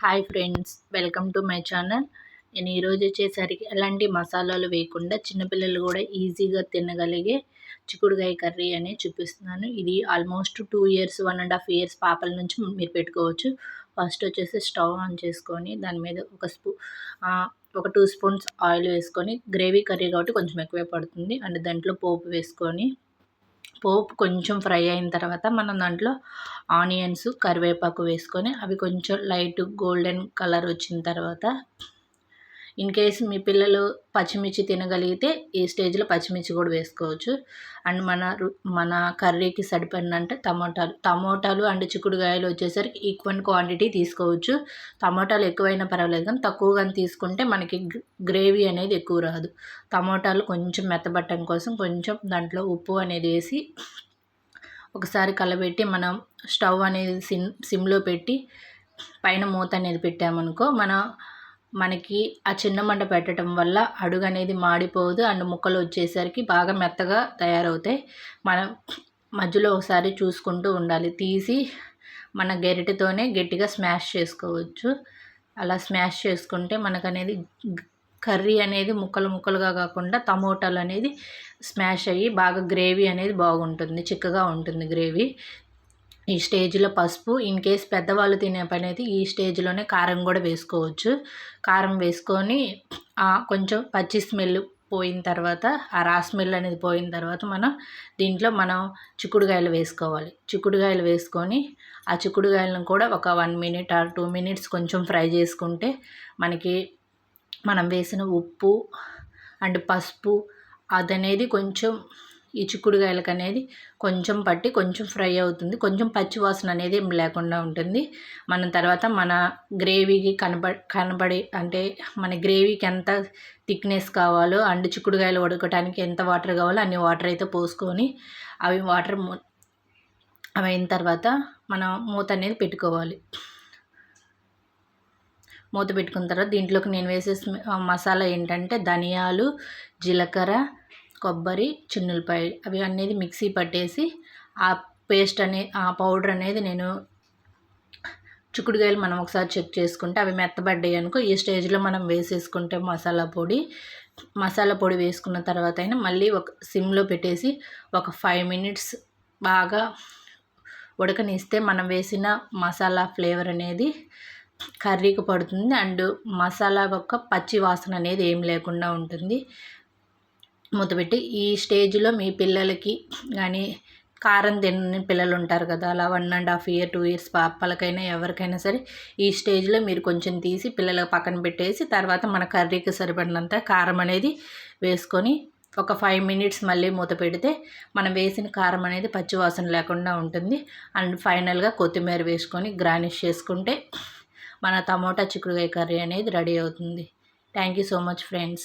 Hi friends, welcome to my channel. నేను ఈరోజు వచ్చేసరికి ఎలాంటి మసాలాలు వేయకుండా చిన్నపిల్లలు కూడా ఈజీగా తినగలిగే చిక్కుడుకాయ కర్రీ అనేది చూపిస్తున్నాను. ఇది ఆల్మోస్ట్ 2 ఇయర్స్ 1.5 ఇయర్స్ పాపల నుంచి మీరు పెట్టుకోవచ్చు. ఫస్ట్ వచ్చేసి స్టవ్ ఆన్ చేసుకొని దాని మీద ఒక 2 స్పూన్స్ ఆయిల్ వేసుకొని, గ్రేవీ కర్రీ కాబట్టి కొంచెం ఎక్కువే పడుతుంది. అండ్ దాంట్లో పోపు వేసుకొని, పోపు కొంచెం ఫ్రై అయిన తర్వాత మనం దాంట్లో ఆనియన్స్, కరివేపాకు వేసుకొని అవి కొంచెం లైట్ గోల్డెన్ కలర్ వచ్చిన తర్వాత, ఇన్ కేస్ మీ పిల్లలు పచ్చిమిర్చి తినగలిగితే ఈ స్టేజ్లో పచ్చిమిర్చి కూడా వేసుకోవచ్చు. అండ్ మన కర్రీకి సరిపడినంత టమోటాలు అండ్ చిక్కుడుకాయలు వచ్చేసరికి ఈక్వల్ క్వాంటిటీ తీసుకోవచ్చు. టమోటాలు ఎక్కువైనా పర్వాలేదు, కానీ తక్కువగా తీసుకుంటే మనకి గ్రేవీ అనేది ఎక్కువ రాదు. టమోటాలు కొంచెం మెత్తబట్టడం కోసం కొంచెం దాంట్లో ఉప్పు అనేది వేసి ఒకసారి కలబెట్టి, మనం స్టవ్ అనేది సిమ్లో పెట్టి పైన మూత అనేది పెట్టామనుకో, మనకి ఆ చిన్న మంట పెట్టడం వల్ల అడుగు అనేది మాడిపోదు. అండ్ ముక్కలు వచ్చేసరికి బాగా మెత్తగా తయారవుతాయి. మనం మధ్యలో ఒకసారి చూసుకుంటూ ఉండాలి. తీసి మన గరిటెతోనే గట్టిగా స్మాష్ చేసుకోవచ్చు. అలా స్మాష్ చేసుకుంటే మనకనేది కర్రీ అనేది ముక్కలుగా కాకుండా టమోటాలు అనేది స్మాష్ అయ్యి బాగా గ్రేవీ అనేది బాగుంటుంది, చిక్కగా ఉంటుంది గ్రేవీ. ఈ స్టేజ్లో పసుపు, ఇన్ కేస్ పెద్దవాళ్ళు తినే పని అయితే ఈ స్టేజ్లోనే కారం కూడా వేసుకోవచ్చు. కారం వేసుకొని కొంచెం పచ్చి స్మెల్ పోయిన తర్వాత, ఆ రా స్మెల్ అనేది పోయిన తర్వాత దీంట్లో మనం చిక్కుడుకాయలు వేసుకోవాలి. చిక్కుడుకాయలు వేసుకొని ఆ చిక్కుడుకాయలను కూడా ఒక 1 మినిట్ ఆర్ 2 మినిట్స్ కొంచెం ఫ్రై చేసుకుంటే మనకి మనం వేసిన ఉప్పు అండ్ పసుపు అదనేది కొంచెం ఈ చిక్కుడుకాయలకు అనేది కొంచెం పట్టి కొంచెం ఫ్రై అవుతుంది. కొంచెం పచ్చి వాసన అనేది ఏం లేకుండా ఉంటుంది. మనం తర్వాత మన గ్రేవీకి కనబడి అంటే మన గ్రేవీకి ఎంత థిక్నెస్ కావాలో అండ్ చిక్కుడుకాయలు ఉడకటానికి ఎంత వాటర్ కావాలో అన్ని వాటర్ అయితే పోసుకొని, అవి అయిన తర్వాత మనం మూత అనేది పెట్టుకోవాలి. మూత పెట్టుకున్న తర్వాత దీంట్లోకి నేను వేసే మసాలా ఏంటంటే ధనియాలు, జీలకర్ర, కొబ్బరి, చిన్నులపాయ అవి అనేది మిక్సీ పట్టేసి ఆ పౌడర్ అనేది నేను చిక్కుడుకాయలు మనం ఒకసారి చెక్ చేసుకుంటే అవి మెత్తబడ్డాయి అనుకో, ఈ స్టేజ్లో మనం వేసేసుకుంటే మసాలా పొడి వేసుకున్న తర్వాత అయినా మళ్ళీ ఒక సిమ్లో పెట్టేసి ఒక 5 మినిట్స్ బాగా ఉడకనిస్తే మనం వేసిన మసాలా ఫ్లేవర్ అనేది కర్రీకి పడుతుంది. అండ్ మసాలా యొక్క పచ్చి వాసన అనేది ఏం లేకుండా ఉంటుంది. మూతపెట్టి ఈ స్టేజ్లో మీ పిల్లలకి కానీ కారం తినని పిల్లలు ఉంటారు కదా, అలా 1.5 ఇయర్ 2 ఇయర్స్ పాపలకైనా ఎవరికైనా సరే ఈ స్టేజ్లో మీరు కొంచెం తీసి పిల్లలకు పక్కన పెట్టేసి తర్వాత మన కర్రీకి సరిపడినంత కారం అనేది వేసుకొని ఒక 5 మినిట్స్ మళ్ళీ మూత పెడితే మనం వేసిన కారం అనేది పచ్చివాసన లేకుండా ఉంటుంది. అండ్ ఫైనల్గా కొత్తిమీర వేసుకొని గార్నిష్ చేసుకుంటే మన టమోటా చిక్కుడుకాయ కర్రీ అనేది రెడీ అవుతుంది. Thank you so much friends.